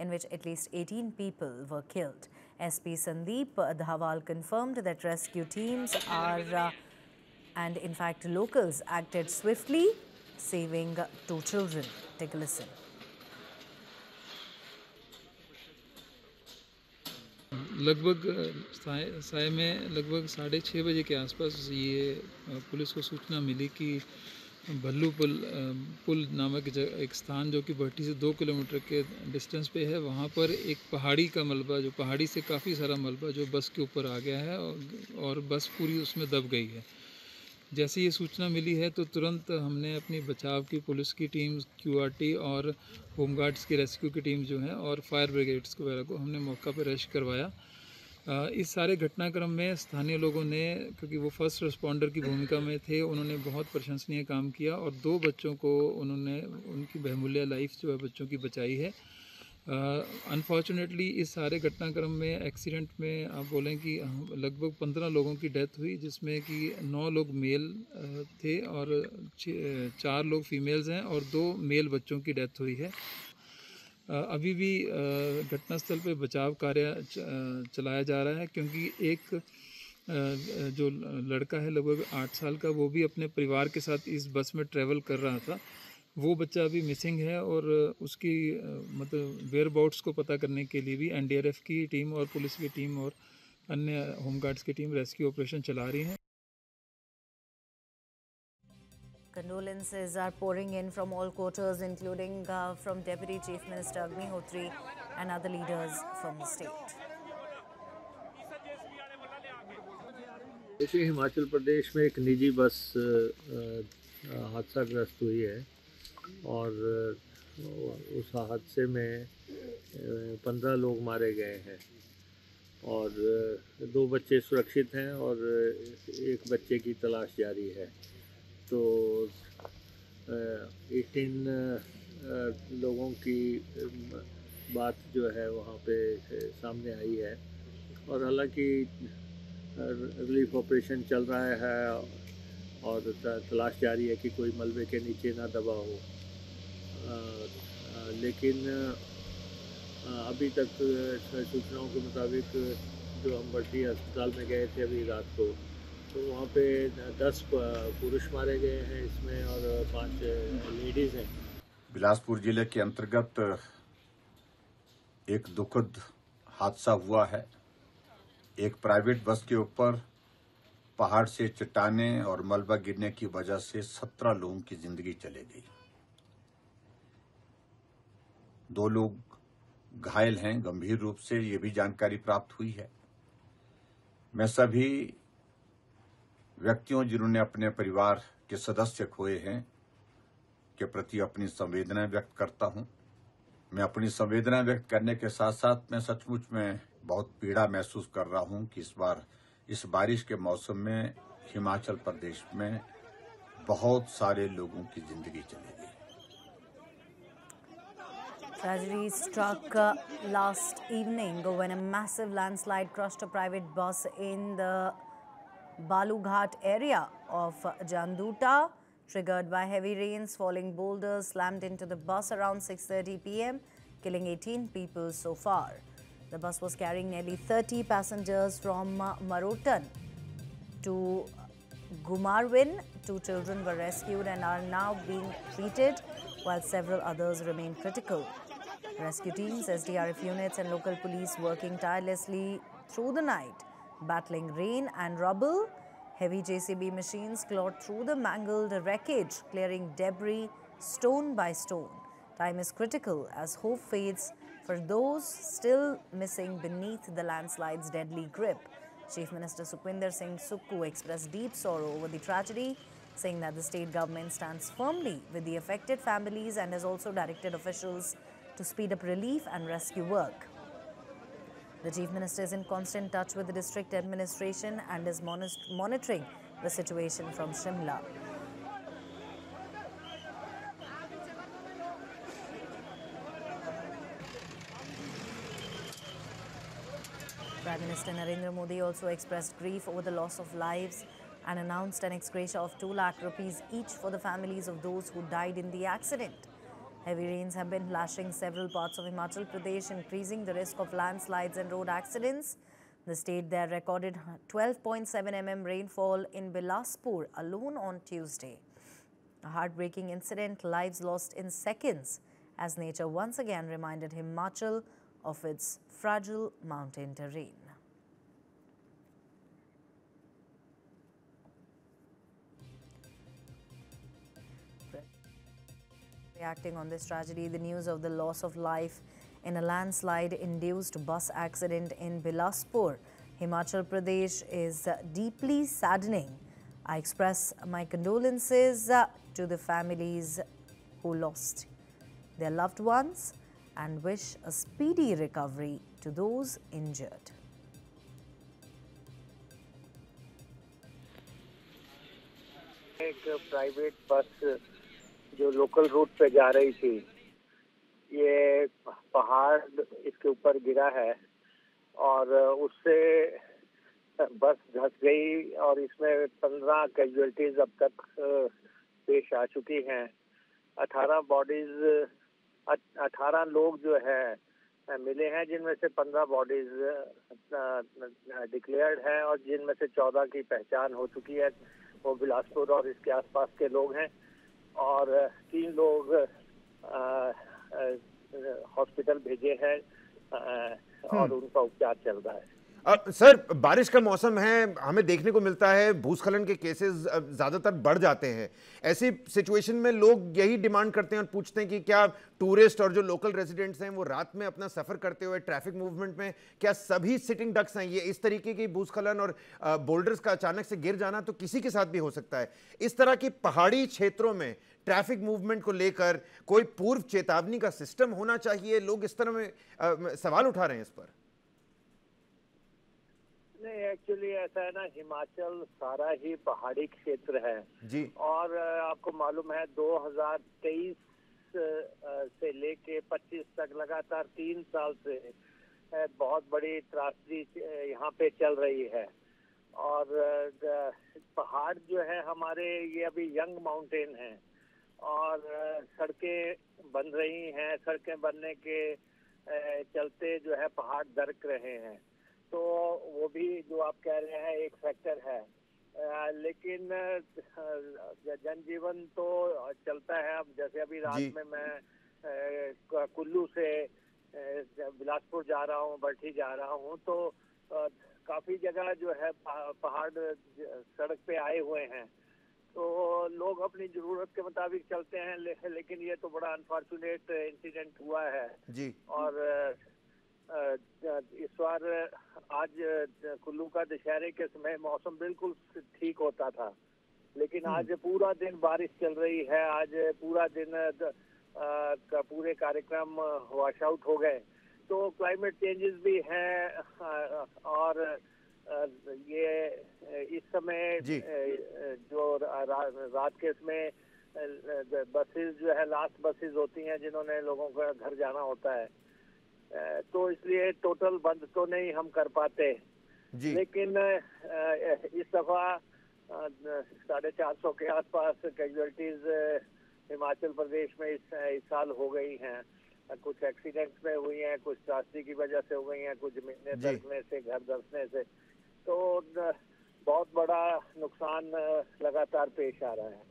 in which at least 18 people were killed. SP Sandeep Dhawal confirmed that rescue teams and in fact locals acted swiftly, saving 2 children. Take a listen. लगभग साय में लगभग 6:30 बजे के आसपास ये police को सूचना मिली कि भल्लू पुल नामक एक स्थान जो कि भट्टी से 2 किलोमीटर के डिस्टेंस पे है, वहाँ पर एक पहाड़ी का मलबा, जो पहाड़ी से काफ़ी सारा मलबा जो बस के ऊपर आ गया है और बस पूरी उसमें दब गई है। जैसे ये सूचना मिली है तो तुरंत हमने अपनी बचाव की पुलिस की टीम, QRT और होमगार्ड्स की रेस्क्यू की टीम जो है और फायर ब्रिगेड्स वगैरह को हमने मौका पर रश करवाया। इस सारे घटनाक्रम में स्थानीय लोगों ने, क्योंकि वो फर्स्ट रिस्पॉन्डर की भूमिका में थे, उन्होंने बहुत प्रशंसनीय काम किया और 2 बच्चों को उन्होंने उनकी बहुमूल्य लाइफ जो है बच्चों की बचाई है। अनफॉर्चुनेटली इस सारे घटनाक्रम में एक्सीडेंट में आप बोलें कि लगभग 15 लोगों की डेथ हुई, जिसमें कि 9 लोग मेल थे और 4 लोग फीमेल्स हैं और 2 मेल बच्चों की डेथ हुई है। अभी भी घटनास्थल पे बचाव कार्य चलाया जा रहा है, क्योंकि एक जो लड़का है लगभग 8 साल का, वो भी अपने परिवार के साथ इस बस में ट्रैवल कर रहा था। वो बच्चा अभी मिसिंग है और उसकी मतलब वेयरबाउट्स को पता करने के लिए भी NDRF की टीम और पुलिस की टीम और अन्य होमगार्ड्स की टीम रेस्क्यू ऑपरेशन चला रही हैं। Condolences are pouring in from all quarters, including from Deputy Chief Minister Agnihotri and other leaders from the state. देखिए, हिमाचल प्रदेश में एक निजी बस हादसाग्रस्त हुई है और उस हादसे में 15 लोग मारे गए हैं और 2 बच्चे सुरक्षित हैं और एक बच्चे की तलाश जारी है। तो 18 लोगों की बात जो है वहाँ पे सामने आई है और हालांकि रिलीफ ऑपरेशन चल रहा है और तलाश जारी है कि कोई मलबे के नीचे ना दबा हो। लेकिन अभी तक सूचनाओं के मुताबिक जो हम भट्टी अस्पताल में गए थे अभी रात को, तो वहाँ पे 10 पुरुष मारे गए हैं इसमें और 5 लेडीज़ हैं। बिलासपुर जिले के अंतर्गत एक दुखद हादसा हुआ है। एक प्राइवेट बस के ऊपर पहाड़ से चट्टानें और मलबा गिरने की वजह से 17 लोगों की जिंदगी चली गई। 2 लोग घायल हैं गंभीर रूप से, ये भी जानकारी प्राप्त हुई है। मैं सभी व्यक्तियों जिन्होंने अपने परिवार के सदस्य खोए हैं के प्रति अपनी संवेदना व्यक्त करता हूं। मैं अपनी संवेदना व्यक्त करने के साथ साथ मैं सचमुच में बहुत पीड़ा महसूस कर रहा हूं कि इस बार इस बारिश के मौसम में हिमाचल प्रदेश में बहुत सारे लोगों की जिंदगी चली गई। Tragedy struck last evening when a massive landslide crushed a private bus in the Balughat area of Janduta, triggered by heavy rains. Falling boulders slammed into the bus around 6:30 p.m., killing 18 people so far. The bus was carrying nearly 30 passengers from Marotan to Gumarwin. 2 children were rescued and are now being treated, while several others remain critical. Rescue teams, SDRF units and local police working tirelessly through the night, battling rain and rubble. Heavy JCB machines clawed through the mangled wreckage, clearing debris stone by stone. Time is critical as hope fades for those still missing beneath the landslide's deadly grip. Chief Minister Sukhwinder Singh Sukhu expressed deep sorrow over the tragedy, saying that the state government stands firmly with the affected families and has also directed officials to speed up relief and rescue work. The Chief Minister is in constant touch with the district administration and is monitoring the situation from Shimla. Prime Minister Narendra Modi also expressed grief over the loss of lives and announced an ex gratia of 2 lakh rupees each for the families of those who died in the accident. Heavy rains have been lashing several parts of Himachal Pradesh, increasing the risk of landslides and road accidents. The state there recorded 12.7 mm rainfall in Bilaspur alone on Tuesday. A heartbreaking incident, lives lost in seconds, as nature once again reminded Himachal of its fragile mountain terrain. Reacting on this tragedy, the news of the loss of life in a landslide-induced bus accident in Bilaspur, Himachal Pradesh is deeply saddening. I express my condolences to the families who lost their loved ones and wish a speedy recovery to those injured. एक private bus जो local route पे जा रही थी, ये पहाड़ इसके ऊपर गिरा है और उससे बस धंस गई और इसमें 15 कैजुअल्टीज अब तक पेश आ चुकी हैं। 18 लोग जो है मिले हैं, जिनमें से 15 बॉडीज डिक्लेयर्ड हैं और जिनमें से 14 की पहचान हो चुकी है। वो बिलासपुर और इसके आसपास के लोग हैं और 3 लोग हॉस्पिटल भेजे हैं और उनका उपचार चल रहा है। सर, बारिश का मौसम है, हमें देखने को मिलता है भूस्खलन के केसेस ज़्यादातर बढ़ जाते हैं। ऐसी सिचुएशन में लोग यही डिमांड करते हैं और पूछते हैं कि क्या टूरिस्ट और जो लोकल रेजिडेंट्स हैं वो रात में अपना सफ़र करते हुए ट्रैफिक मूवमेंट में क्या सभी सिटिंग डक्स हैं? ये इस तरीके की भूस्खलन और बोल्डर्स का अचानक से गिर जाना तो किसी के साथ भी हो सकता है। इस तरह की पहाड़ी क्षेत्रों में ट्रैफिक मूवमेंट को लेकर कोई पूर्व चेतावनी का सिस्टम होना चाहिए। लोग इस तरह में सवाल उठा रहे हैं इस पर। नहीं, एक्चुअली ऐसा है ना, हिमाचल सारा ही पहाड़ी क्षेत्र है जी। और आपको मालूम है 2023 से लेके 25 तक लगातार 3 साल से बहुत बड़ी त्रासदी यहाँ पे चल रही है। और पहाड़ जो है हमारे, ये अभी यंग माउंटेन है और सड़कें बन रही हैं। सड़कें बनने के चलते जो है पहाड़ दरक रहे हैं, तो वो भी जो आप कह रहे हैं एक फैक्टर है। लेकिन जनजीवन तो चलता है। अब जैसे अभी रात में मैं कुल्लू से बिलासपुर जा रहा हूँ, बरठी जा रहा हूँ, तो काफी जगह जो है पहाड़ सड़क पे आए हुए हैं, तो लोग अपनी जरूरत के मुताबिक चलते हैं। लेकिन ये तो बड़ा अनफॉर्चुनेट इंसिडेंट हुआ है जी। और इस बार आज कुल्लू का दशहरे के समय मौसम बिल्कुल ठीक होता था, लेकिन आज पूरा दिन बारिश चल रही है। आज पूरा दिन का पूरे कार्यक्रम वॉश आउट हो गए। तो क्लाइमेट चेंजेस भी हैं और ये इस समय जो रात के इसमें बसेस जो है लास्ट बसेस होती हैं जिन्होंने लोगों का घर जाना होता है, तो इसलिए टोटल बंद तो नहीं हम कर पाते जी। लेकिन इस दफा 450 के आसपास कैजुअल्टीज हिमाचल प्रदेश में इस साल हो गई हैं। कुछ एक्सीडेंट्स में हुई हैं, कुछ त्रासदी की वजह से हो गई हैं, कुछ जमीनें दरकने से, घर धंसने से। तो बहुत बड़ा नुकसान लगातार पेश आ रहा है।